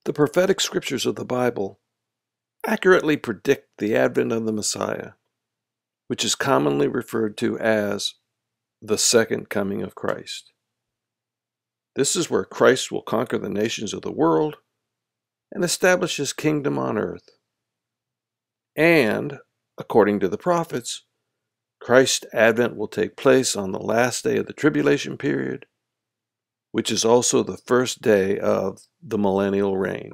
The prophetic scriptures of the Bible accurately predict the advent of the Messiah, which is commonly referred to as the second coming of Christ. This is where Christ will conquer the nations of the world and establish his kingdom on earth. And, according to the prophets, Christ's advent will take place on the last day of the tribulation period, which is also the first day of the Millennial Reign.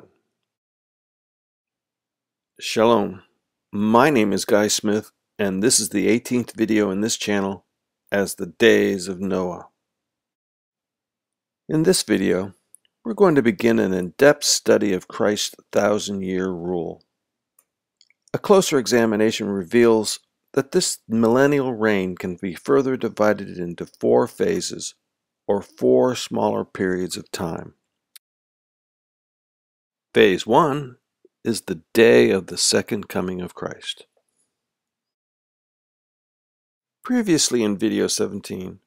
Shalom. My name is Guy Smith, and this is the 18th video in this channel as the days of Noah. In this video, we're going to begin an in-depth study of Christ's 1,000-year rule. A closer examination reveals that this millennial reign can be further divided into 4 phases, or 4 smaller periods of time. Phase 1 is the day of the second coming of Christ. Previously in video 17,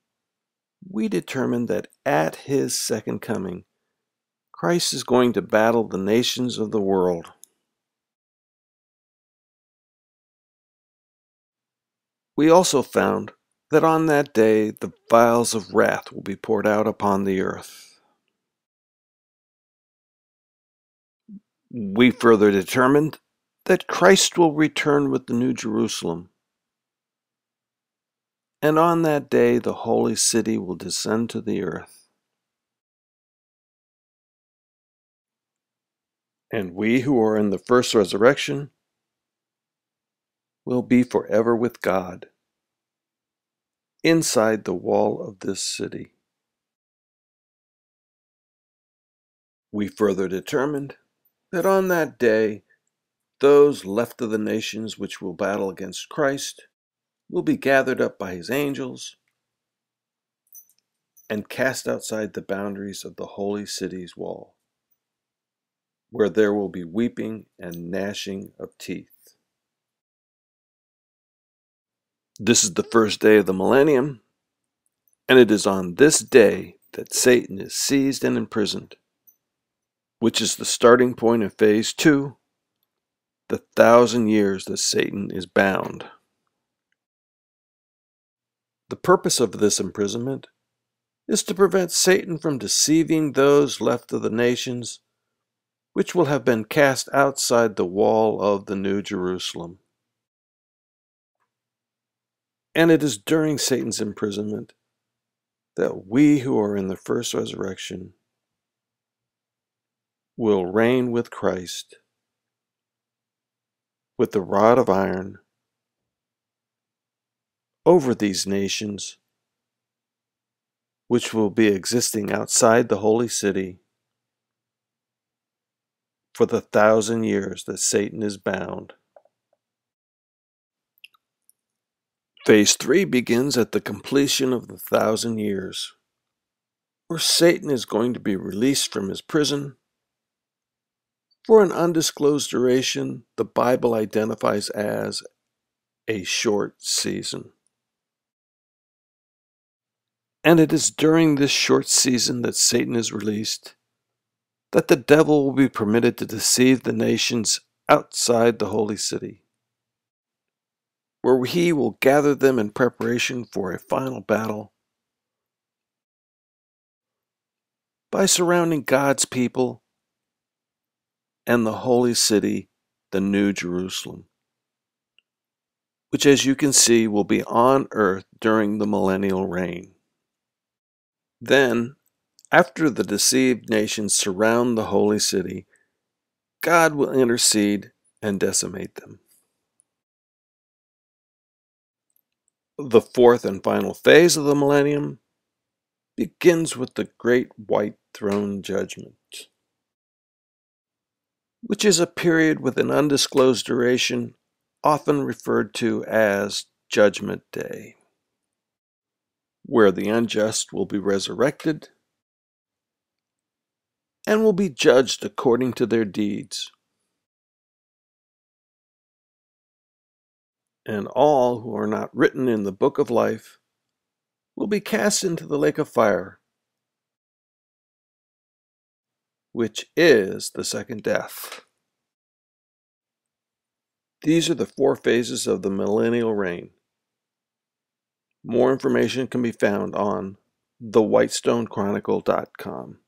we determined that at his second coming, Christ is going to battle the nations of the world. We also found that on that day the vials of wrath will be poured out upon the earth. We further determined that Christ will return with the New Jerusalem, and on that day the holy city will descend to the earth. And we who are in the first resurrection will be forever with God inside the wall of this city. We further determined that on that day those left of the nations which will battle against Christ will be gathered up by his angels and cast outside the boundaries of the holy city's wall, where there will be weeping and gnashing of teeth. This is the first day of the millennium, and it is on this day that Satan is seized and imprisoned, which is the starting point of phase 2, the 1,000 years that Satan is bound. The purpose of this imprisonment is to prevent Satan from deceiving those left of the nations, which will have been cast outside the wall of the New Jerusalem. And it is during Satan's imprisonment that we who are in the first resurrection will reign with Christ with the rod of iron over these nations, which will be existing outside the holy city for the 1,000 years that Satan is bound. Phase 3 begins at the completion of the 1,000 years, where Satan is going to be released from his prison for an undisclosed duration the Bible identifies as a short season. And it is during this short season that Satan is released that the devil will be permitted to deceive the nations outside the holy city, where he will gather them in preparation for a final battle by surrounding God's people and the holy city, the New Jerusalem, which, as you can see, will be on earth during the millennial reign. Then, after the deceived nations surround the holy city, God will intercede and decimate them. The fourth and final phase of the millennium begins with the Great White Throne Judgment, which is a period with an undisclosed duration, often referred to as Judgment Day, where the unjust will be resurrected and will be judged according to their deeds. And all who are not written in the book of life will be cast into the lake of fire, which is the second death. These are the 4 phases of the Millennial Reign. More information can be found on thewhitestonechronicle.com.